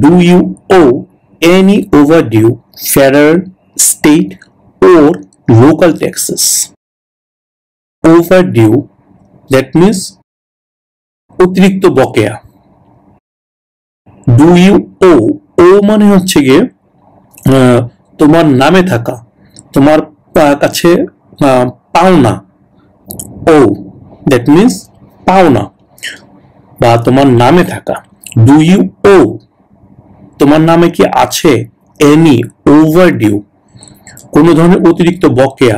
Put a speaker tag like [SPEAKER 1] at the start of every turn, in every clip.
[SPEAKER 1] Do you owe any overdue federal, state, or local taxes? Overdue, that means অতিরিক্ত বকেয়া। Do you owe, ও মানে হচ্ছে গিয়ে তোমার নামে থাকা, তোমার কাছে পাওনা। ও দ্যাট মিনস পাওনা বা তোমার নামে থাকা। ডু ইউ ও, তোমার নামে কি আছে এনি ওভারডিউ, কোন ধরনের অতিরিক্ত বকেয়া,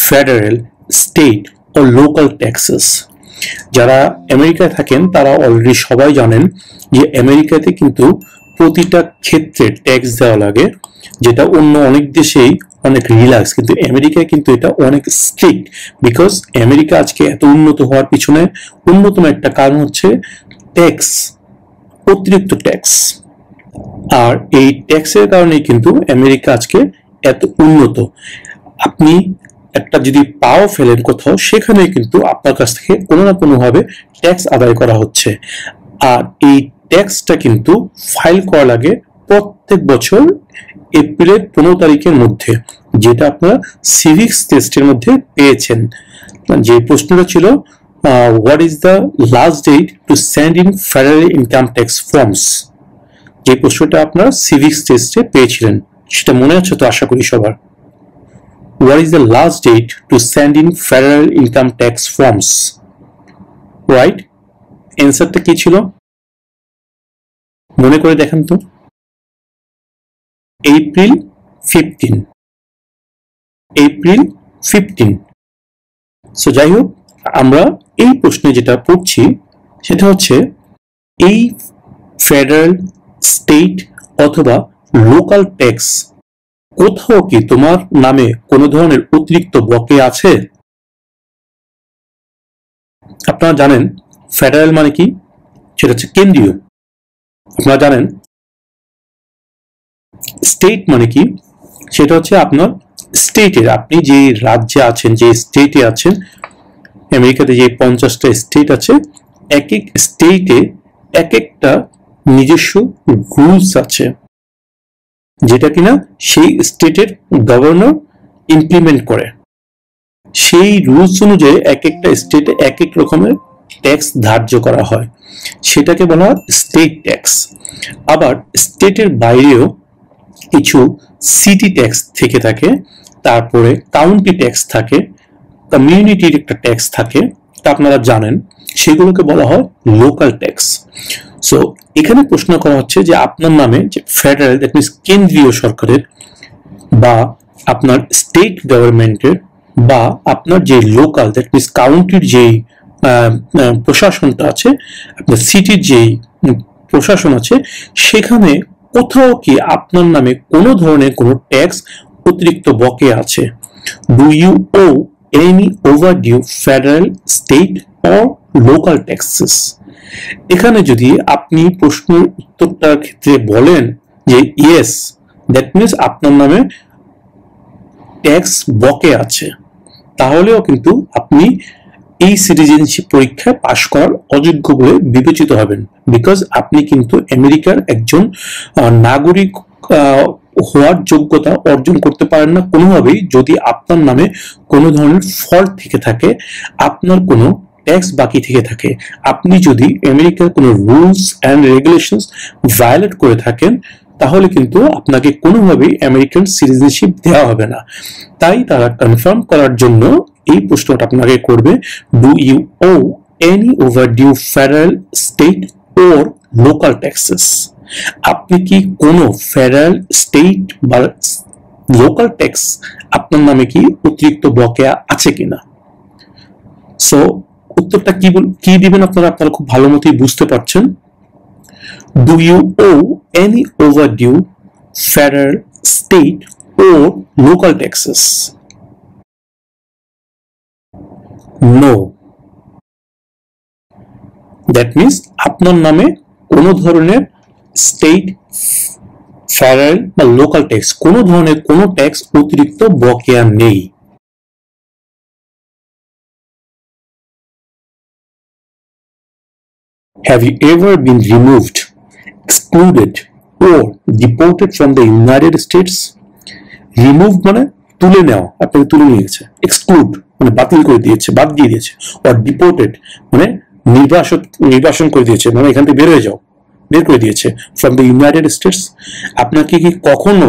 [SPEAKER 1] ফেডারেল, স্টেট ও লোকাল ট্যাক্সেস। যারা আমেরিকায় থাকেন তারা অলরেডি সবাই জানেন যে আমেরিকাতে কিন্তু প্রতিটা ক্ষেত্রে ট্যাক্স দেওয়া লাগে, যেটা অন্য অনেক দেশেই অনেক রিল্যাক্স, কিন্তু আমেরিকায় কিন্তু এটা অনেক স্ট্রিক্ট। বিকজ আমেরিকা আজকে এত উন্নত হওয়ার পিছনে অন্যতম একটা কারণ হচ্ছে ট্যাক্স, অতিরিক্ত ট্যাক্স। আর এই ট্যাক্সের কারণেই কিন্তু আমেরিকা আজকে এত উন্নত। আপনি একটা যদি পাও ফেলেন কোথাও, সেখানে কিন্তু আপনার কাছ থেকে কোনো না কোনো ভাবে ট্যাক্স আদায় করা হচ্ছে। আর এই ট্যাক্সটা কিন্তু ফাইল করা লাগে প্রত্যেক বছর এপ্রিলের 15 তারিখের মধ্যে, যেটা আপনারা সিভিক্স টেস্টের মধ্যে পেয়েছেন। যে প্রশ্নটা ছিল what is the last date to send in federal income tax forms, যে প্রশ্নটা আপনারা সিভিক্স টেস্টে পেয়েছিলেন, সেটা মনে আছে তো আশা করি সবার। What is the last date to send in federal income tax forms? Right? Answerটা কি ছিল? মনে করে দেখেন তো। এপ্রিল 15। এপ্রিল 15। সো যাই হোক, আমরা এই প্রশ্নে যেটা পড়ছি সেটা হচ্ছে এই ফেডারেল, স্টেট অথবা লোকাল ট্যাক্স কোথাও কি তোমার নামে কোনো ধরনের অতিরিক্ত বকেয়া আছে? আপনারা জানেন ফেডারেল মানে কি, সেটা হচ্ছে কেন্দ্রীয়। আপনারা জানেন স্টেট মানে কি, সেটা হচ্ছে আপনার স্টেটের, আপনি যে রাজ্যে আছেন, যে স্টেটে আছেন, আমেরিকাতে যে 50টা স্টেট আছে, এক এক স্টেটে এক একটা নিজস্ব রুলস আছে, যেটা কিনা সেই স্টেটের গভর্নর ইমপ্লিমেন্ট করে। সেই রুলস অনুযায়ী এক একটা স্টেটে এক এক রকমের ট্যাক্স ধার্য করা হয়, সেটাকে বলা হয় স্টেট ট্যাক্স। আবার স্টেটের বাইরেও কিছু সিটি ট্যাক্স থেকে থাকে, তারপরে কাউন্টি ট্যাক্স থাকে, কমিউনিটির একটা ট্যাক্স থাকে, তা আপনারা জানেন, সেগুলোকে বলা হয় লোকাল ট্যাক্স। সো এখানে প্রশ্ন করা হচ্ছে যে আপনার নামে যে ফেডারেল, দ্যাট মিনস কেন্দ্রীয় সরকারের, বা আপনার স্টেট গভর্নমেন্টের, বা আপনার যে লোকাল, দ্যাট মিনস কাউন্টির যে প্রশাসনটা আছে, আপনার সিটির যে প্রশাসন আছে, সেখানে কোথাও কি আপনার নামে কোনো ধরনের কোনো ট্যাক্স অতিরিক্ত বকেয়া আছে? Do you owe any overdue federal, state or local taxes? এখানে যদি আপনি প্রশ্নের উত্তরটার ক্ষেত্রে বলেন যে ইয়েস, দ্যাট মিনস আপনার নামে ট্যাক্স বকেয়া আছে, তাহলেও কিন্তু আপনি এই সিটিজেনশিপ পরীক্ষায় পাশ করার অযোগ্য বলে বিবেচিত হবেন। বিকজ আপনি কিন্তু আমেরিকার একজন নাগরিক হওয়ার যোগ্যতা অর্জন করতে পারেন না কোনোভাবেই, যদি আপনার নামে কোনো ধরনের ফল্ট থেকে থাকে, আপনার কোনো ট্যাক্স বাকি থেকে থাকে, আপনি যদি আমেরিকার কোনো রুলস অ্যান্ড রেগুলেশনস ভায়োলেট করে থাকেন, তাহলে কিন্তু আপনাকে কোনোভাবেই আমেরিকান সিটিজেনশিপ দেওয়া হবে না। তাই তারা কনফার্ম করার জন্য এই প্রশ্নটা আপনাকে করবে, do you owe any overdue federal, state or local taxes? আপনি কি কোনো ফেডারেল, স্টেট বা লোকাল ট্যাক্স আপনার নামে কি অতিরিক্ত বকেয়া আছে কিনা? সো উত্তরটা কি দিবেন আপনারা খুব ভালো মতোই বুঝতে পারছেন। Do you owe any overdue federal, state or local taxes? No. That means আপনার নামে কোনো ধরনের স্টেট, ফেডারেল বা লোকাল ট্যাক্স, কোনো ধরনের কোনো ট্যাক্স অতিরিক্ত বকেয়া নেই। Have you ever been removed, excluded, or deported from the United States? Remove মানে তুলে নেওয়া, আপনাকে তুলে নিয়ে গেছে। এক্সক্লুড মানে বাতিল করে দিয়েছে, বাদ দিয়ে দিয়েছে। আর ডিপোর্টেড মানে নির্বাসন করে দিয়েছে, মানে এখান থেকে বের হয়ে যাও, বের করে দিয়েছে। ফ্রম দ্য ইউনাইটেড স্টেটস, আপনাকে কি কখনো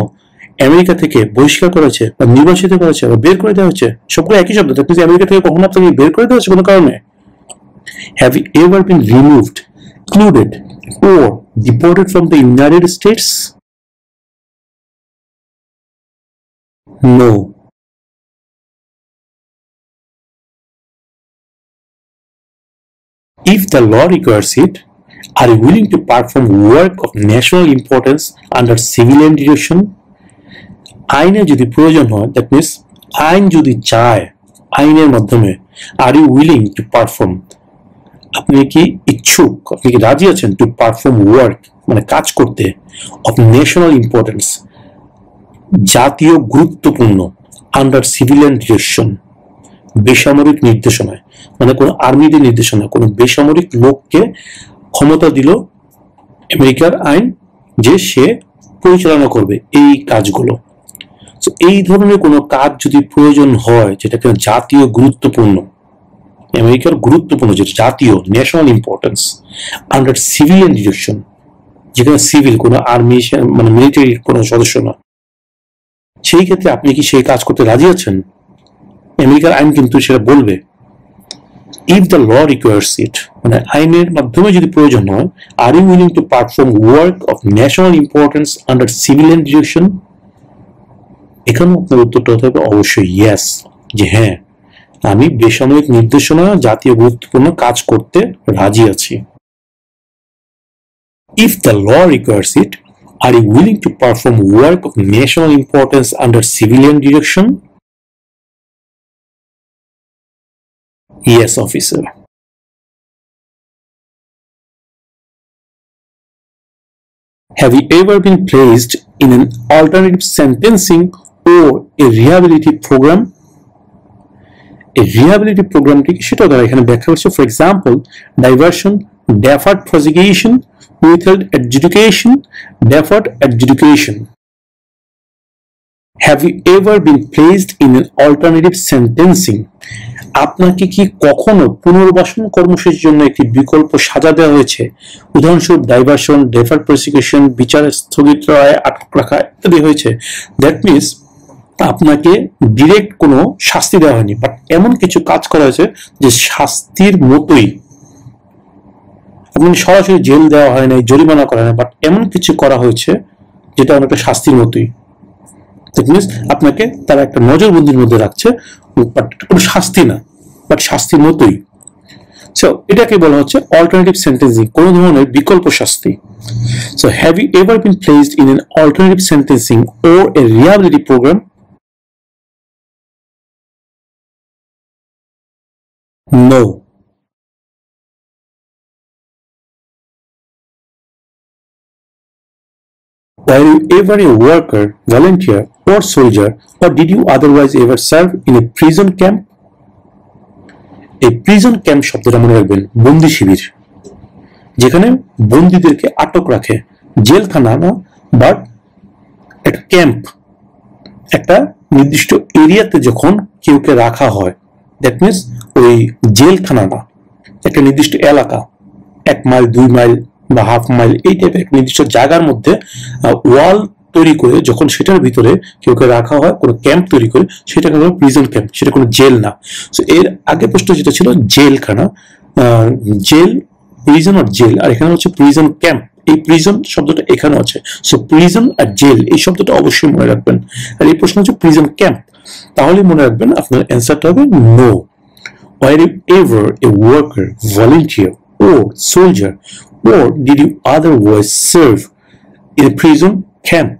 [SPEAKER 1] আমেরিকা থেকে বহিষ্কার করেছে বা নির্বাসিত করেছে বা বের করে দেওয়া হয়েছে? সবগুলো একই শব্দ। আপনি আমেরিকা থেকে কখনো আপনাকে বের করে দেওয়া হয়েছে কোনো কারণে? Have you ever been removed, excluded or deported from the United States? No. If the law requires it, are you willing to perform work of national importance under civilian direction? আইনে যদি প্রয়োজন হয়, দ্যাট মিনস আইন যদি চায়, আইনের মাধ্যমে, are you willing to perform, আপনি কি ইচ্ছুক, আপনি কি রাজি আছেন টু পারফর্ম ওয়ার্ক মানে কাজ করতে, অফ ন্যাশনাল ইম্পর্টেন্স জাতীয় গুরুত্বপূর্ণ, আন্ডার সিভিলিয়ান ডিরেকশন বেসামরিক নির্দেশনায়, মানে কোনো আর্মিদের নির্দেশনা, কোনো বেসামরিক লোককে ক্ষমতা দিল আমেরিকার আইন যে সে পরিচালনা করবে এই কাজগুলো। এই ধরনের কোনো কাজ যদি প্রয়োজন হয় যেটা কিনা জাতীয় গুরুত্বপূর্ণ, আমেরিকার গুরুত্বপূর্ণ, যেটা জাতীয় national importance, under civilian direction, যেখানে সিভিল কোনো আর্মি মানে মিলিটারির কোনো সদস্য না, সেই ক্ষেত্রে আপনি কি সেই কাজ করতে রাজি আছেন? আমেরিকার আইন কিন্তু সেটা বলবে। If the law requires it, মানে আইনের মাধ্যমে যদি প্রয়োজন হয়, are you willing to perform work of national importance under civilian direction? এখানেও আপনার উত্তরটা হতে হবে অবশ্যই ইয়েস, যে হ্যাঁ আমি বেসামরিক নির্দেশনা জাতীয় গুরুত্বপূর্ণ কাজ করতে রাজি আছি। If the law requires it, are you willing to perform work of national importance under civilian direction? Yes, officer. Have you ever been placed in an alternative sentencing or a rehabilitative program? A rehabilitative program কি সেটা দ্বারা এখানে ব্যাখ্যা করছে। For example, diversion, deferred prosecution, withheld adjudication, deferred adjudication. Have you ever been placed in an alternative sentencing? আপনাকে কি কখনো পুনর্বাসন কর্মসূচির জন্য একটি বিকল্প সাজা দেওয়া হয়েছে? উদাহরণস্বরূপ ডাইভার্সন, ডেফার্ড প্রসিকিউশন, বিচার স্থগিত রায়, আটক রাখা ইত্যাদি হয়েছে। দ্যাট মিনস আপনাকে ডিরেক্ট কোনো শাস্তি দেওয়া হয়নি, বাট এমন কিছু কাজ করা হয়েছে যে শাস্তির মতোই। আপনি সরাসরি জেল দেওয়া হয় নাই, জরিমানা করা হয়, বাট এমন কিছু করা হয়েছে যেটা অনেকটা শাস্তির মতোই। দ্যাট মিনস আপনাকে তারা একটা নজরবন্দির মধ্যে রাখছে, বাট কোনো শাস্তি না, বাট শাস্তির মতোই। সো এটাকে বলা হচ্ছে অল্টারনেটিভ সেন্টেন্সিং, কোন ধরনের বিকল্প শাস্তি। So have you ever been placed in an alternative sentencing or a rehabilitative programme? No. Were you ever a worker, volunteer, or soldier, or did you otherwise ever serve in a prison camp? এই prison camp শব্দটা মনে রাখবেন, বন্দি শিবির, যেখানে বন্দীদেরকে আটক রাখে, জেলখানা না, বাট একটা ক্যাম্প, একটা নির্দিষ্ট এরিয়াতে যখন কেউকে রাখা হয়, দ্যাট মিনস ওই জেলখানা না, একটা নির্দিষ্ট এলাকা, 1 মাইল 2 মাইল বা হাফ মাইল এই টাইপের একটা নির্দিষ্ট জায়গার মধ্যে ওয়াল তৈরি করে যখন সেটার ভিতরে কেউকে রাখা হয়, কোনো ক্যাম্প তৈরি করে, সেটাকে বলা প্রিজন ক্যাম্প, সেটা কোনো জেল না। সো এর আগে প্রশ্ন যেটা ছিল জেলখানা, জেল, প্রিজন আর জেল, আর এখানে হচ্ছে প্রিজন ক্যাম্প। এই প্রিজন শব্দটা এখানে আছে। সো প্রিজন আর জেল এই শব্দটা অবশ্যই মনে রাখবেন। আর এই প্রশ্ন হচ্ছে প্রিজন ক্যাম্প, তাহলে মনে রাখবেন আপনার অ্যান্সারটা হবে no. Were you ever a worker, volunteer, or soldier, or did you otherwise serve in a prison camp?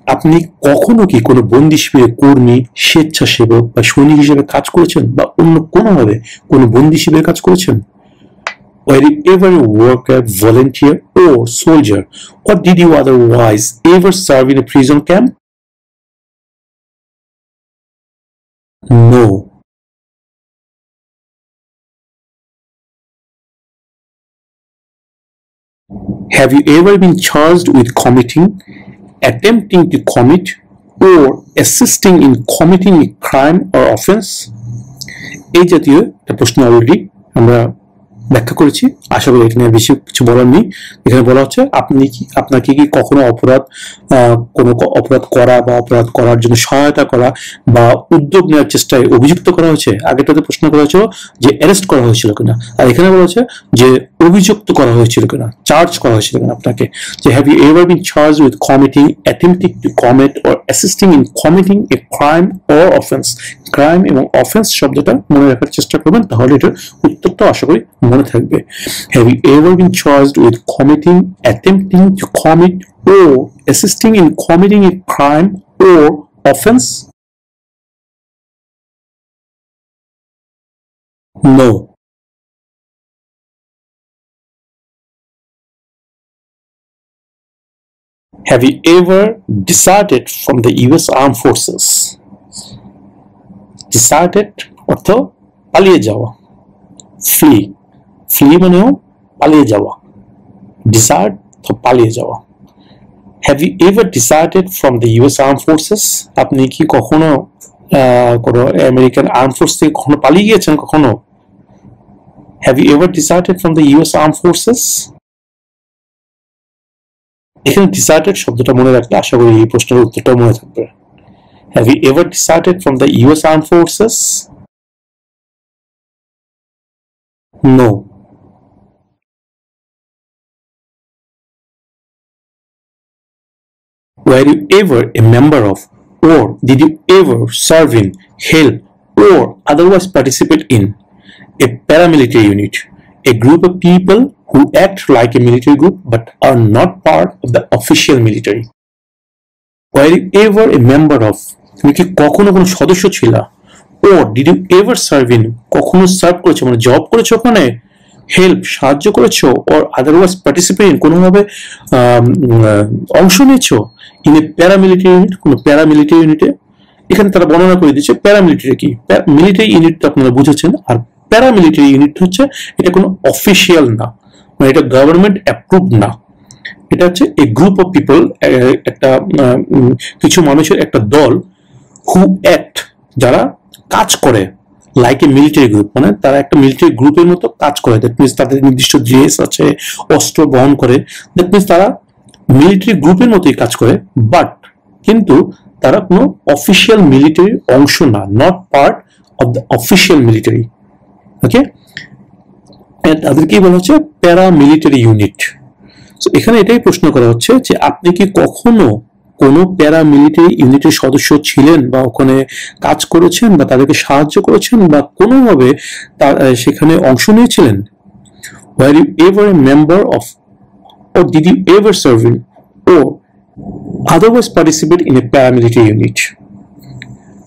[SPEAKER 1] আপনি কখনো কি কোনো বন্দি শিবিরে কর্মী, স্বেচ্ছাসেবক বা সৈনিক হিসেবে কাজ করেছেন, বা অন্য কোনোভাবে কোনো বন্দি শিবিরে কাজ করেছেন? Were you ever a worker, volunteer, or soldier, or did you otherwise ever serve in a prison camp? No. Have you ever been charged with committing, attempting to commit, or assisting in committing a crime or offense? এই জাতীয় একটা প্রশ্ন already আমরা ব্যাখ্যা করেছি। আশা করি এখানে বেশি কিছু বলার নেই। এখানে বলা হচ্ছে আপনাকে কি কখনো কোনো অপরাধ করা বা অপরাধ করার জন্য সহায়তা করা বা উদ্যোগ নেওয়ার চেষ্টায় অভিযুক্ত করা হয়েছে? আগেটাতে প্রশ্ন করা হয়েছিল যে অ্যারেস্ট করা হয়েছিল কিনা, আর এখানে বলা হচ্ছে যে অভিযুক্ত করা হয়েছিল কিনা, চার্জ করা হয়েছিল কিনা আপনাকে। যে have you ever been charged with committing, attempting to commit or assisting in committing a crime or offence? Crime এবং অফেন্স শব্দটা মনে রাখার চেষ্টা করবেন, তাহলে এটার উত্তরটা আশা করি মনে থাকবে। Have you ever been charged with committing, attempting to commit, or assisting in committing a crime or offense? No. Have you ever deserted from the US Armed Forces? Deserted অর্থ পালিয়ে যাওয়া, flee. ফ্লি মানেও পালিয়ে যাওয়া, dessert তো পালিয়ে যাওয়া। Have you ever deserted from the US arm forces? আপনি কি কখনো কোনো আমেরিকান আর্ম ফোর্স থেকে কখনো পালিয়ে গিয়েছেন কখনো? Have you ever deserted from the US arm forces? এখানে ডিসার্টেড শব্দটা মনে রাখলে আশা করি এই প্রশ্নের উত্তরটা মনে থাকবে। Have you ever deserted from the US arm forces? No. Were you ever a member of, or did you ever serve in, help, or otherwise participate in a paramilitary unit, a group of people who act like a military group but are not part of the official military? Were you ever a member of, তুমি কি কখনো কোনো সদস্য ছিলা? or did you ever serve in, কখনো serve করেছো মানে job করেছো ওখানে, হেল্প সাহায্য করেছো, or otherwise participate in কোনোভাবে অংশ নিয়েছো ইন এ প্যারামিলিটারি ইউনিট, কোনো প্যারামিলিটারি ইউনিটে। এখানে তারা বর্ণনা করে দিচ্ছে প্যারামিলিটারি কি। মিলিটারি ইউনিট তো আপনারা বুঝেছেন, আর প্যারামিলিটারি ইউনিট হচ্ছে এটা কোনো অফিসিয়াল না, মানে এটা গভর্নমেন্ট অ্যাপ্রুভ না। এটা হচ্ছে এ গ্রুপ অফ পিপল, একটা কিছু মানুষের একটা দল, হু অ্যাক্ট যারা কাজ করে, লাইক এ মিলিটারি গ্রুপ, মানে তারা একটা মিলিটারি গ্রুপের মতো কাজ করে। দ্যাট মিনস তাদের নির্দিষ্ট ড্রেস আছে, অস্ত্র বহন করে, দ্যাট মিনস তারা মিলিটারি গ্রুপের মতোই কাজ করে, বাট কিন্তু তারা কোনো অফিসিয়াল মিলিটারি অংশ না, not part of the official military. Okay, তাদেরকেই বলা হচ্ছে প্যারামিলিটারি ইউনিট। সো এখানে এটাই প্রশ্ন করা হচ্ছে যে আপনি কি কখনো কোনো প্যারামিলিটারি ইউনিটের সদস্য ছিলেন বা ওখানে কাজ করেছেন বা তাদেরকে সাহায্য করেছেন বা কোনোভাবে সেখানে অংশ নিয়েছিলেন? Were you ever a member of, or did you ever serve in, or otherwise participate in a paramilitary unit?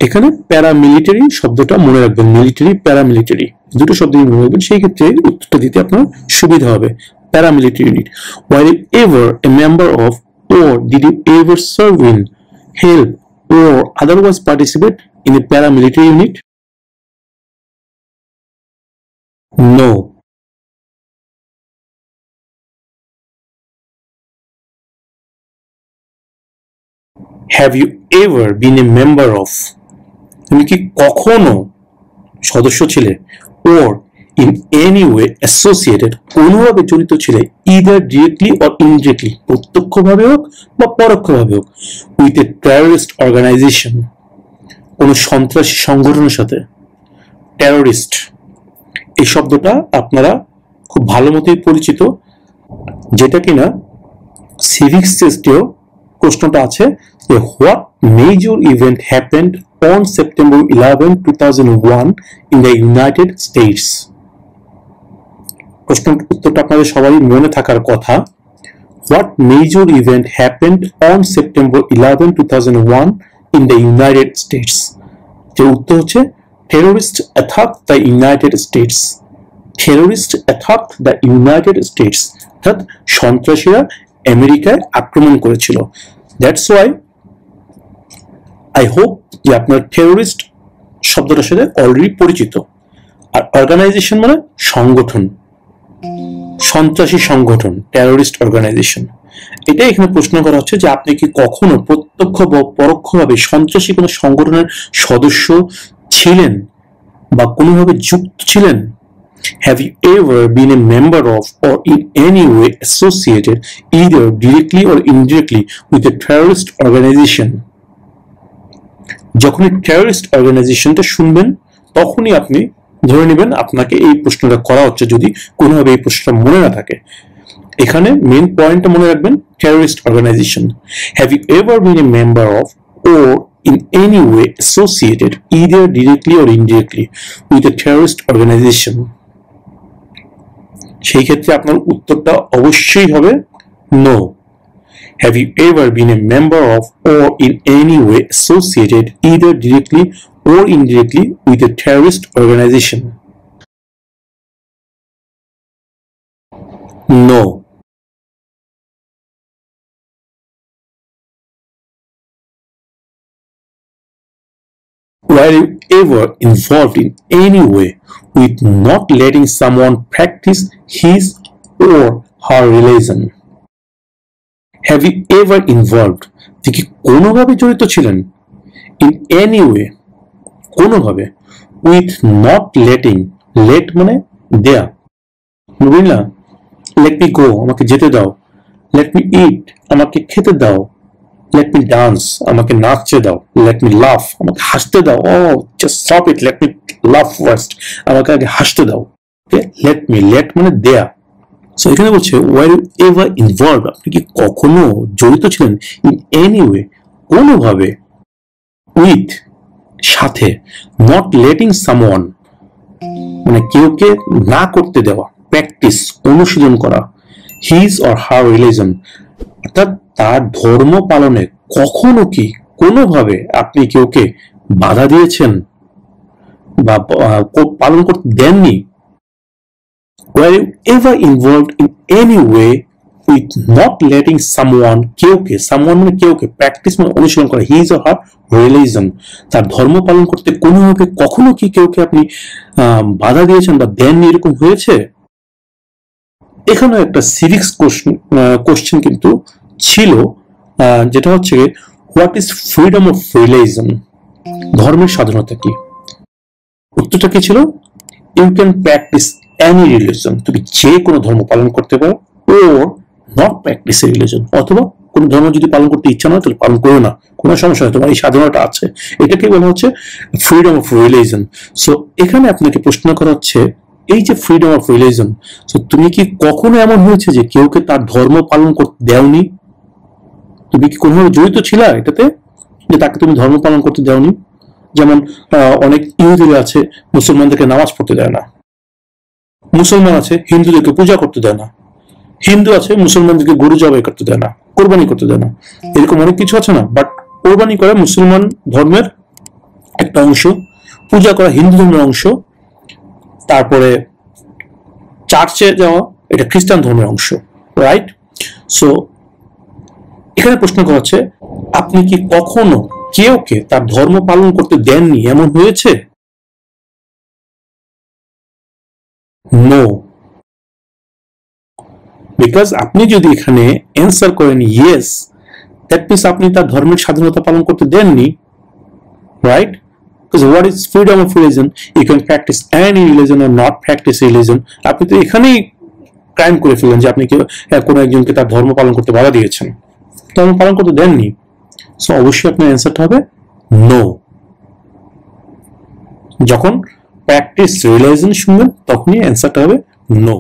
[SPEAKER 1] এখানে প্যারামিলিটারি শব্দটা মনে রাখবেন, মিলিটারি প্যারামিলিটারি দুটো শব্দই মনে রাখবেন, সেই ক্ষেত্রে উত্তরটা দিতে আপনার সুবিধা হবে। Paramilitary unit. Were you ever a member of, or did you ever serve in, help, or otherwise participate in a paramilitary unit? No. Have you ever been a member of, তুমি কি কখনো সদস্য ছিলে, or in any way associated, কোনোভাবে জড়িত ছিলে, either directly or indirectly, প্রত্যক্ষভাবে হোক বা পরোক্ষভাবে হোক, with a terrorist organization, কোনো সন্ত্রাসী সংগঠনের সাথে। টেরোরিস্ট এই শব্দটা আপনারা খুব ভালো মতোই পরিচিত, যেটা কিনা সিভিক্স টেস্টেও প্রশ্নটা আছে যে what major event happened on September 11, 2001 in the United states. প্রশ্নের উত্তরটা আপনাদের সবারই মনে থাকার কথা। What major event happened on September 11, 2001 in the United States. যে উত্তর হচ্ছে terrorist attack the United states. Terrorist attack the United states, অর্থাৎ সন্ত্রাসীরা আমেরিকায় আক্রমণ করেছিল। দ্যাটস ওয়াই আই হোপ যে আপনার টেরোরিস্ট শব্দটার সাথে অলরেডি পরিচিত। আর অর্গানাইজেশন মানে সংগঠন। সন্ত্রাসী সংগঠন, টেরোরিস্ট অর্গানাইজেশন। এটা এখানে প্রশ্ন করা হচ্ছে যে আপনি কি কখনো প্রত্যক্ষ বা পরোক্ষভাবে সন্ত্রাসী কোনো সংগঠনের সদস্য ছিলেন বা কোনোভাবে যুক্ত ছিলেন? Have you ever been a member of or in any way associated either directly or indirectly with a terrorist organization? যখনই টেররিস্ট অর্গানাইজেশনটা শুনবেন তখনই আপনি ধরে নেবেন আপনাকে এই প্রশ্নটা করা হচ্ছে, যদি কোনোভাবে এই প্রশ্নটা মনে না থাকে। এখানে মেন পয়েন্টটা মনে রাখবেন, terrorist organisation. Have you ever been a member of or in any way associated either directly or indirectly with a terrorist organization? সেই ক্ষেত্রে আপনার উত্তরটা অবশ্যই হবে no. Have you ever been a member of or in any way associated either directly or indirectly with a terrorist organization? No. Were you ever involved in any way with not letting someone practice his or her religion? Have you ever involved? আপনি কি কোনোভাবে জড়িত ছিলেন? In any way, কোনোভাবে, with not letting, let মানে দেয়া, বুঝলা? Let me go, আমাকে যেতে দাও। Let me eat, আমাকে খেতে দাও। Let me dance, আমাকে নাচতে দাও। Let me laugh, আমাকে হাসতে দাও। Oh, just stop it, let me laugh first, আমাকে আগে হাসতে দাও। Okay, let me, let মানে দেয়া। সো এখানে বলছে were you ever involved, আপনি কি কখনো জড়িত ছিলেন, in any way, কোনোভাবে, with সাথে, not letting someone মানে কেউকে না করতে দেওয়া, প্র্যাকটিস অনুশীলন করা, his or her religion অর্থাৎ তার ধর্ম পালনে কখনো কি কোনোভাবে আপনি কেউকে বাধা দিয়েছেন বা পালন করতে দেননি? Were you ever involved in any way with not letting someone, কেউকে, someone মানে কেউকে, প্র্যাকটিস মানে অনুশীলন করা, his or her religion তার ধর্ম পালন করতে কোনোভাবে কখনো কি কেউকে আপনি বাধা দিয়েছেন বা দেননি, এরকম হয়েছে? এখানেও একটা সিভিক্স কোশ্চেন কিন্তু ছিল, যেটা হচ্ছে what is freedom of religion, ধর্মের স্বাধীনতা কি? উত্তরটা কি ছিল? You can practise any religion, তুমি যে কোনো ধর্ম পালন করতে পারো, or not practise a religion, অথবা কোনো ধর্ম যদি পালন করতে ইচ্ছা নয় তাহলে পালন করো না, কোনো সমস্যা নেই, তোমার এই স্বাধীনতা আছে। এটাকে বলা হচ্ছে ফ্রিডম অফ রিলিজন। সো এখানে আপনাকে প্রশ্ন করা হচ্ছে এই যে ফ্রিডম অফ রিলিজন, সো তুমি কি কখনো এমন হয়েছে যে কেউকে তার ধর্ম পালন করতে দেওনি? তুমি কি কোনোভাবে জড়িত ছিলা এটাতে যে তাকে তুমি ধর্ম পালন করতে দেওনি? যেমন অনেক ইহুদিরা আছে মুসলমানদেরকে নামাজ পড়তে দেয় না, মুসলমান আছে হিন্দুদেরকে পূজা করতে দেয় না, হিন্দু আছে মুসলমানদেরকে গরু জবাই করতে দেয় না, কোরবানি করতে দেয় না, এরকম অনেক কিছু আছে না। বাট কোরবানি করা মুসলমান ধর্মের একটা অংশ, পূজা করা হিন্দু ধর্মের অংশ, তারপরে চার্চে যাওয়া এটা খ্রিস্টান ধর্মের অংশ, রাইট? সো এখানে প্রশ্ন করা হচ্ছে আপনি কি কখনো কেউকে তার ধর্ম পালন করতে দেননি, এমন হয়েছে? নো। বিকজ আপনি যদি এখানে অ্যান্সার করেন ইয়েস, দ্যাট মিনস আপনি তার ধর্মের স্বাধীনতা পালন করতে দেননি, right? Because what is freedom of religion? You can practice any religion or not practice religion. আপনি তো এখানেই ক্রাইম করে ফেললেন যে আপনি কোনো একজনকে তার ধর্ম পালন করতে বাধা দিয়েছেন, ধর্ম পালন করতে দেননি। সো অবশ্যই আপনার অ্যান্সারটা হবে নো। যখন প্র্যাকটিস রিলিজিয়ন শুনবেন তখনই অ্যান্সারটা হবে no.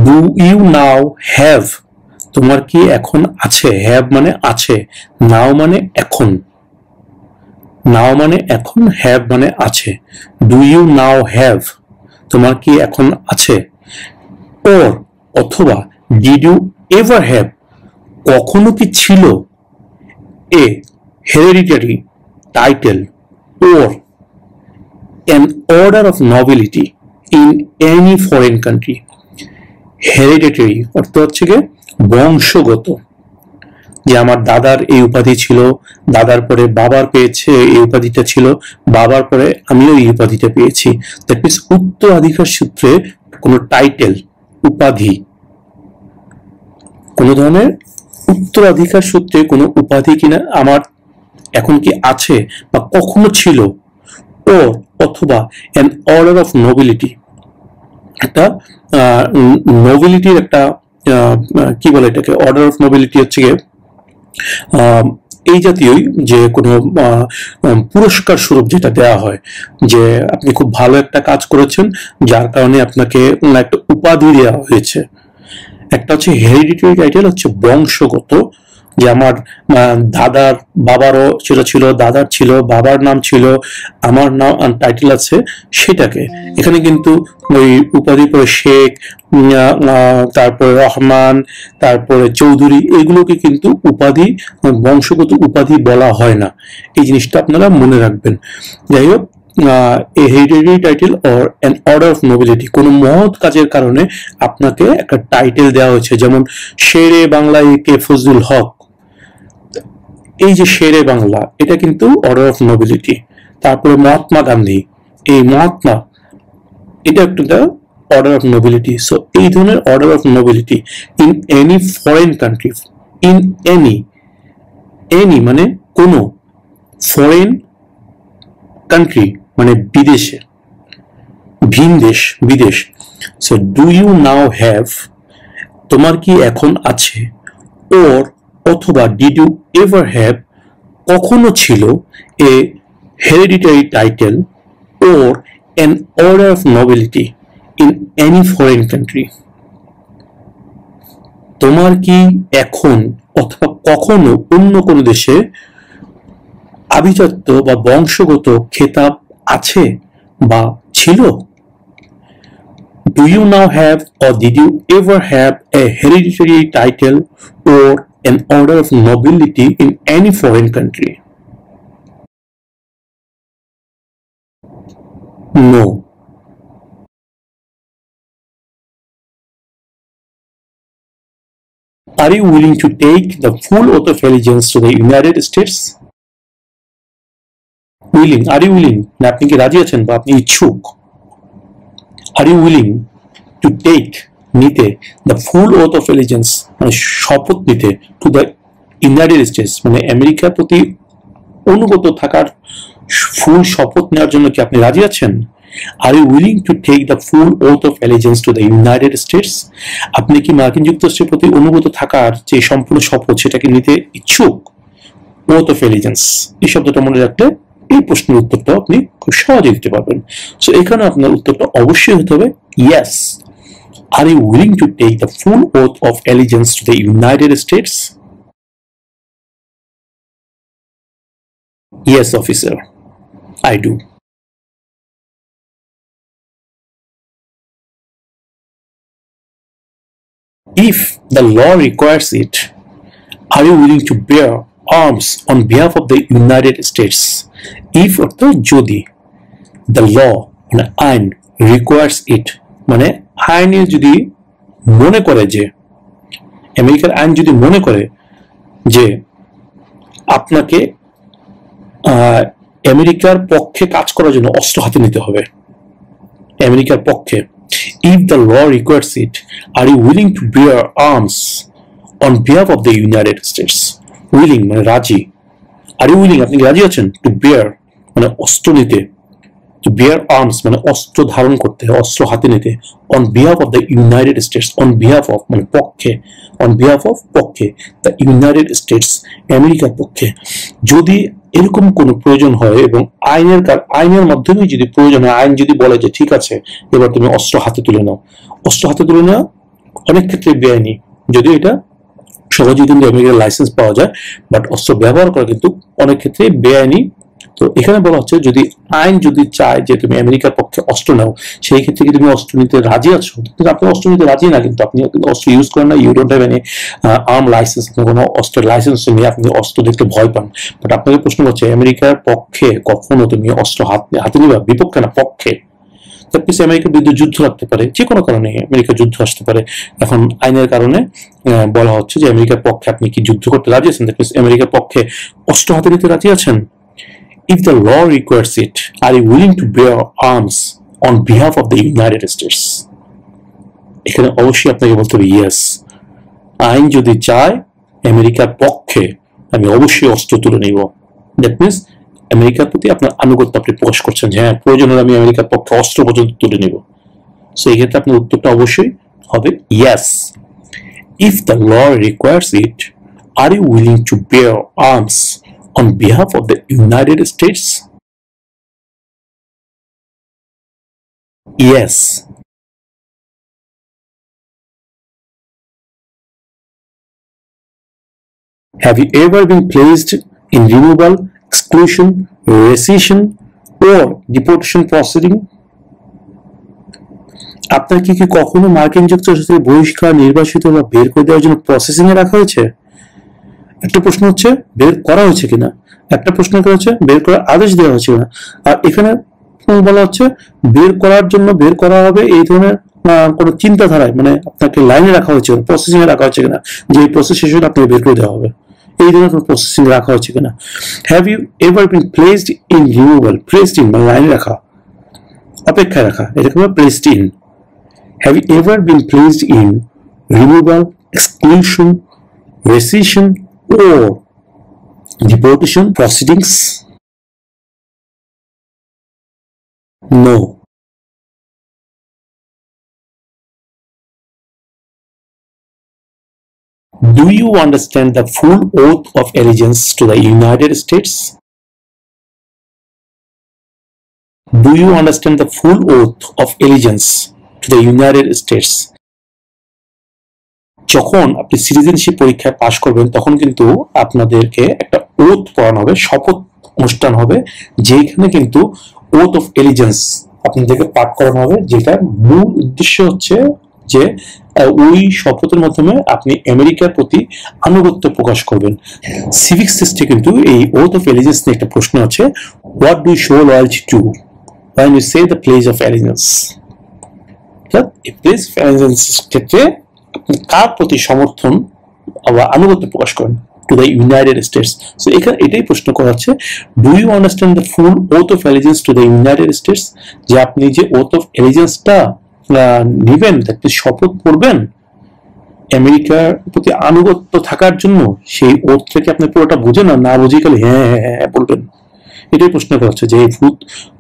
[SPEAKER 1] Do you now have, তোমার কি এখন আছে? হ্যাভ মানে আছে, নাও মানে এখন, নাও মানে এখন, হ্যাভ মানে আছে। ডু ইউ নাও হ্যাভ, তোমার কি এখন আছে? ওর অথবা ডিড ইউ এভার হ্যাভ, কখনো কি ছিল a hereditary title or an order of nobility in any foreign country? Hereditary অর্থ হচ্ছে বংশগত, যে আমার দাদার এই উপাধি ছিল, দাদার পরে বাবার পেয়েছে এই উপাধিটা ছিল, বাবার পরে আমিও এই উপাধিটা পেয়েছি। দ্যাট মিনস উত্তরাধিকার সূত্রে কোনো টাইটেল, উপাধি, কোন ধরনের উত্তরাধিকার সূত্রে কোনো উপাধি কিনা আমার এখন কি আছে বা কখনো ছিল, ও অথবা অ্যান অর্ডার অফ নোবিলিটি, একটা নোবিলিটির একটা কি বলে এটাকে, অর্ডার অফ নোবিলিটি হচ্ছে গিয়ে এই জাতীয়ই যে কোনো পুরস্কার স্বরূপ যেটা দেওয়া হয়, যে আপনি খুব ভালো একটা কাজ করেছেন যার কারণে আপনাকে একটা উপাধি দেওয়া হয়েছে। একটা হচ্ছে হেরিডিটারি টাইটেল, হচ্ছে বংশগত, যে আমার দাদার বাবারও সেটা ছিল, দাদার ছিল, বাবার নাম ছিল, আমার নাম টাইটেল আছে, সেটাকে এখানে কিন্তু ওই উপাধি পরে শেখ, তারপরে রহমান, তারপরে চৌধুরী, এগুলোকে কিন্তু উপাধি, বংশগত উপাধি বলা হয় না। এই জিনিসটা আপনারা মনে রাখবেন। যাই হোক, a hereditary title or an order of nobility, কোনো মহৎ কাজের কারণে আপনাকে একটা টাইটেল দেওয়া হয়েছে, যেমন শেরে বাংলা কে ফজলুল হক, এই যে শেরে বাংলা, এটা কিন্তু অর্ডার অফ নোবিলিটি। তারপরে মহাত্মা গান্ধী, এই মহাত্মা, এটা একটা অর্ডার অফ নোবিলিটি। সো এই ধরনের order of nobility in any foreign country, in any মানে কোনো, ফরেন কান্ট্রি মানে বিদেশে, ভিন দেশ, বিদেশ। So do you now have, তোমার কি এখন আছে, ওর অথবা ডিড ইউ এভার হ্যাভ, কখনো ছিল, a hereditary title or an order of nobility in any foreign country. তোমার কি এখন অথবা কখনো অন্য কোনো দেশে আভিজাত্য বা বংশগত খেতাব আছে বা ছিল? Do you now have or did you ever have a hereditary title or an order of nobility in any foreign country? No. Are you willing to take the full oath of allegiance to the United States? Willing, are you willing? না আপনি কি রাজি আছেন বা আপনি ইচ্ছুক? Are you willing to take, নিতে, the full oath of allegiance, মানে শপথ নিতে, to the United States, মানে আমেরিকার প্রতি অনুগত থাকার ফুল শপথ নেওয়ার জন্য কি আপনি রাজি আছেন? Are you willing to take the full oath of allegiance to the United States? আপনি কি মার্কিন যুক্তরাষ্ট্রের প্রতি অনুগত থাকার যে সম্পূর্ণ শপথ, সেটাকে নিতে ইচ্ছুক? oath of allegiance, এই শব্দটা মনে রাখলে এই প্রশ্নের উত্তরটা আপনি খুব সহজে দিতে পারবেন। সো এখানে আপনার উত্তরটা অবশ্যই হতে হবে yes. Are you willing to take the full oath of allegiance to the United States? Yes, officer, I do. If the law requires it, are you willing to bear arms on behalf of the United States? If অর্থাৎ যদি, the law মানে আইন, requires it মানে আইনে যদি মনে করে, যে আমেরিকার আইন যদি মনে করে যে আপনাকে আমেরিকার পক্ষে কাজ করার জন্য অস্ত্র হাতে নিতে হবে, আমেরিকার পক্ষে, if the law requires it, are you willing to bear arms on behalf of the United States? Willing মানে রাজি, are you willing, আপনি রাজি আছেন, to bear মানে অস্ত্র নিতে, to bear arms মানে অস্ত্র ধারণ করতে, অস্ত্র হাতে নিতে, on behalf of the United States, on behalf of মানে পক্ষে, on behalf of পক্ষে, the United States আমেরিকার পক্ষে, যদি এরকম কোনো প্রয়োজন হয় এবং আইনের মাধ্যমে যদি প্রয়োজন হয়, আইন যদি বলে যে ঠিক আছে এবার তুমি অস্ত্র হাতে তুলে নাও, অস্ত্র হাতে তুলে নেওয়া অনেক ক্ষেত্রে বেআইনি, যদিও এটা সহজেই কিন্তু আমেরিকার লাইসেন্স পাওয়া যায়, বাট অস্ত্র ব্যবহার করা কিন্তু অনেক ক্ষেত্রে বেআইনি। তো এখানে বলা হচ্ছে যদি আইন যদি চায় যে তুমি আমেরিকার পক্ষে অস্ত্র নাও, সেই ক্ষেত্রে কি তুমি অস্ত্র নিতে রাজি আছো? কিন্তু আপনি অস্ত্র নিতে রাজি না, কিন্তু আপনি অস্ত্র ইউজ করেন না, you don't have any arm licence, আপনার কোনো অস্ত্রের লাইসেন্স নেই, আপনি অস্ত্র দেখতে ভয় পান। বাট আপনাকে প্রশ্ন করছে আমেরিকার পক্ষে কখনো তুমি অস্ত্র হাতে নিবা, বিপক্ষে না, পক্ষে, দ্যাট মিনস আমেরিকার বিরুদ্ধে যুদ্ধ লাগতে পারে, যে কোনো কারণে আমেরিকার যুদ্ধ আসতে পারে। এখন আইনের কারণে বলা হচ্ছে যে আমেরিকার পক্ষে আপনি কি যুদ্ধ করতে রাজি আছেন, দ্যাট মিনস আমেরিকার পক্ষে অস্ত্র হাতে নিতে রাজি আছেন। If the law requires it, are you willing to bear arms on behalf of the United States? এখানে অবশ্যই আপনাকে বলতে হবে ইয়েস। আইন যদি চায় আমেরিকার পক্ষে, আমি অবশ্যই অস্ত্র তুলে নিব। দ্যাট মিনস আমেরিকার প্রতি আপনার আনুগত্য আপনি প্রকাশ করছেন যে হ্যাঁ, প্রয়োজন হলে আমি আমেরিকার পক্ষে অস্ত্র পর্যন্ত তুলে নিব। সো এই ক্ষেত্রে আপনার উত্তরটা অবশ্যই হবে yes. If the law requires it, are you willing to bear arms on behalf of the United States? Yes. Have you ever been placed in removal, exclusion, rescission, or deportation proceeding? আপনার কি কখনো মার্কিন যুক্তরাষ্ট্র থেকে বহিষ্কার, নির্বাসিত বা বের করে দেওয়ার জন্য প্রসেসিং এ রাখা হয়েছে? একটা প্রশ্ন হচ্ছে বের করা হয়েছে কিনা, একটা প্রশ্ন হচ্ছে বের করার আদেশ দেওয়া হয়েছে কিনা। আর এখানে বলা হচ্ছে বের করার জন্য বের করা হবে এই ধরনের কোন চিন্তাধারায়, মানে আপনাকে লাইনে রাখা হয়েছে, প্রসেসিং এ রাখা হয়েছে কিনা, যে এই প্রসেস শেষ হলে আপনাকে বের করে দেওয়া হবে, এই ধরনের প্রসেসিং রাখা হয়েছে কিনা। Have you ever been placed in removal, placed in মানে লাইনে রাখা, অপেক্ষায় রাখা, এটাকে বলে placed in. Have you ever been placed in removal, exclusion, rescission, or deportation proceedings? No. Do you understand the full oath of allegiance to the United States? Do you understand the full oath of allegiance to the United States? যখন আপনি citizenship পরীক্ষায় পাশ করবেন তখন কিন্তু আপনাদেরকে একটা oath পড়ানো হবে, শপথ অনুষ্ঠান হবে, যেখানে কিন্তু ওথ অফ এলিজেন্স আপনাদেরকে পাঠ করানো হবে, যেটার মূল উদ্দেশ্য হচ্ছে যে ওই শপথের মাধ্যমে আপনি আমেরিকার প্রতি আনুগত্য প্রকাশ করবেন। সিভিক্স টেস্টে কিন্তু এই ওথ অফ এলিজেন্স নিয়ে একটা প্রশ্ন আছে, what do you show loyalty to when you say the pledge of allegiance? এই প্লেজ অফ অ্যালিয়েন্স ক্ষেত্রে কার প্রতি সমর্থন বা আনুগত্য প্রকাশ করেন? To the United States. So এখানে এটাই প্রশ্ন করা হচ্ছে, do you understand the full oath of allegiance to the United States, যে আপনি যে ওথ অফ অ্যালিজেন্সটা নিবেন, শপথ করবেন আমেরিকার প্রতি আনুগত্য থাকার জন্য, সেই ওথটাকে আপনি পুরোটা বুঝেন না বুঝে গেলে হ্যাঁ হ্যাঁ হ্যাঁ বলবেন। এটাই প্রশ্ন করা হচ্ছে যে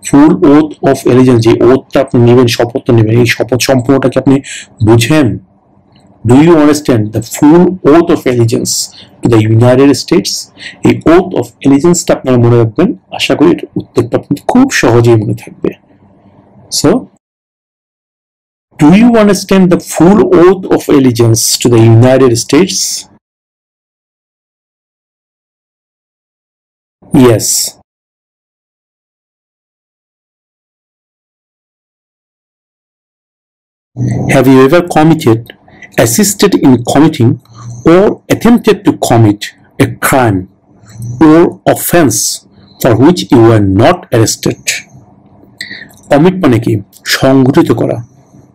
[SPEAKER 1] ফুল ওথ অফ অ্যালিজেন্স, যে ওথটা আপনি নেবেন, শপথটা নেবেন, এই শপথ সম্পূর্ণটাকে আপনি বুঝেন। Do you understand the full oath of allegiance to the United States? এই oath of allegiance টা আপনারা মনে রাখবেন, আশা করি এর উত্তরটা আপনাদের খুব সহজেই মনে থাকবে। So, do you understand the full oath of allegiance to the United States? Yes. Have you ever committed, assisted in committing, or attempted to commit a crime or offense for which you were not arrested? Commit মানে কি? সংগঠিত করা,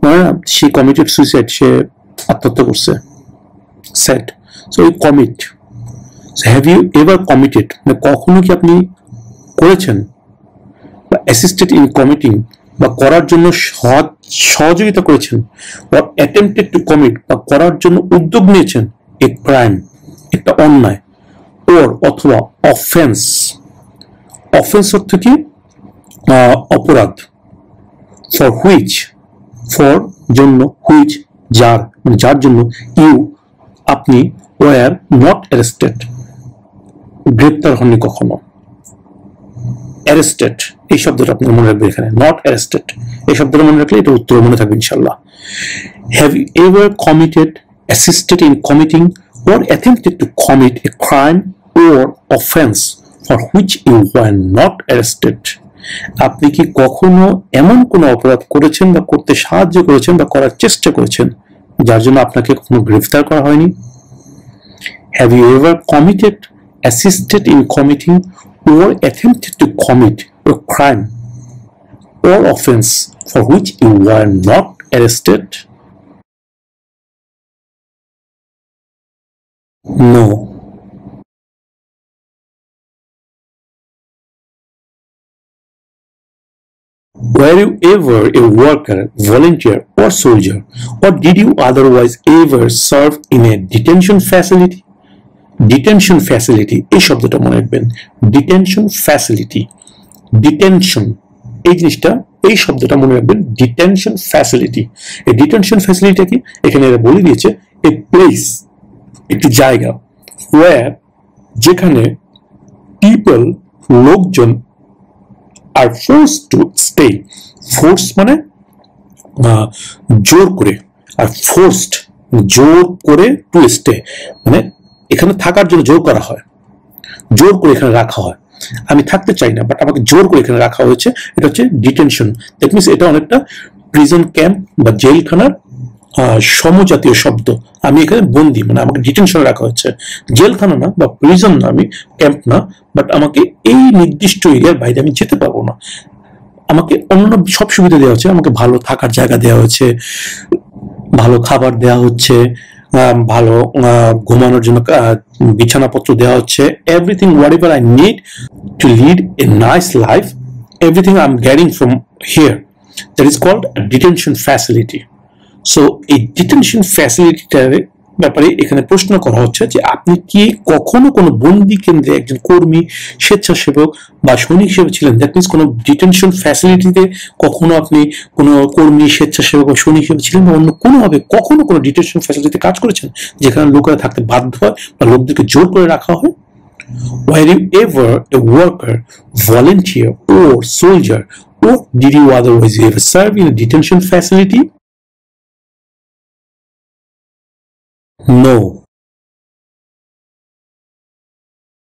[SPEAKER 1] মানে সে committed suicide, সে আত্মহত্যা করছে, সেট। So you commit. Have you ever committed মানে কখনো কি আপনি করেছেন, বা অ্যাসিস্টেড ইন কমিটিং বা করার জন্য সহযোগিতা করেছেন, বা অ্যাটেম্পটেড টু কমিট বা করার জন্য উদ্যোগ নিয়েছেন এ ক্রাইম, একটা অন্যায়, ওর অথবা অফেন্স। অফেন্স অর্থ কি? অপরাধ। ফর হুইচ, ফর জন্য, হুইচ যার, যার জন্য, ইউ আপনি, ওয়ার নট অ্যারেস্টেড গ্রেপ্তার হননি কখনো। অ্যারেস্টেড এই শব্দটা আপনার মনে রাখবেন, এখানে নট অ্যারেস্টেড এই শব্দটা মনে রাখলে এটা উত্তর মনে থাকবে ইনশাল্লাহ। Have you ever committed, assisted in committing, or attempted to commit a crime or offense for which you were not arrested? আপনি কি কখনো এমন কোনো অপরাধ করেছেন বা করতে সাহায্য করেছেন বা করার চেষ্টা করেছেন যার জন্য আপনাকে কখনো গ্রেফতার করা হয়নি? Have you ever committed, assisted in committing, or attempted to commit a crime or offense for which you were not arrested? No. Were you ever a worker, volunteer, or soldier, or did you otherwise ever serve in a detention facility? Detention facility এই শব্দটা মনে রাখবেন। Detention facility, detention এই জিনিসটা, এই শব্দটা মনে রাখবেন। ডিটেনশন ফ্যাসিলিটি, এই ডিটেনশন ফ্যাসিলিটি কি এখানে এরা বলে দিয়েছে এ প্লেস, একটি জায়গা, ওয়্যার যেখানে পিপল লোকজন আর ফোর্স টু স্টে। ফোর্স মানে জোর করে, আর ফোর্সড জোর করে টু স্টে মানে এখানে থাকার জন্য জোর করা হয়, জোর করে এখানে রাখা হয়। আমি থাকতে চাই না বাট আমাকে জোর করে এখানে রাখা হয়েছে, এটা হচ্ছে ডিটেনশন। দ্যাট মিনস এটা অনেকটা প্রিজন ক্যাম্প বা জেলখানার সমজাতীয় শব্দ। আমি এখানে বন্দি, মানে আমাকে ডিটেনশনে রাখা হয়েছে। জেলখানা না বা প্রিজন না, আমি ক্যাম্প না, বাট আমাকে এই নির্দিষ্ট এরিয়ার বাইরে আমি যেতে পারবো না। আমাকে অন্য সব সুবিধা দেওয়া হচ্ছে, আমাকে ভালো থাকার জায়গা দেওয়া হচ্ছে, ভালো খাবার দেওয়া হচ্ছে, ভালো ঘুমানোর জন্য বিছানাপত্র দেওয়া হচ্ছে। Everything whatever I need to lead a nice life, everything I am getting from here, that is called detention facility. So এই ডিটেনশন ফ্যাসিলিটিটার ব্যাপারে এখানে প্রশ্ন করা হচ্ছে যে আপনি কি কখনো কোনো বন্দি কেন্দ্রে একজন কর্মী, স্বেচ্ছাসেবক বা সৈনিক হিসেবে ছিলেন? দ্যাট মিনস কোনো ডিটেনশন ফ্যাসিলিটিতে কখনো আপনি কোনো কর্মী, স্বেচ্ছাসেবক বা সৈনিক হিসেবে ছিলেন, বা অন্য কোনোভাবে কখনো কোনো ডিটেনশন ফ্যাসিলিটিতে কাজ করেছেন যেখানে লোকেরা থাকতে বাধ্য হয় বা লোকদেরকে জোর করে রাখা হয়? Were you ever a worker, volunteer, or soldier, or did you otherwise ever serve in a detention facility? No.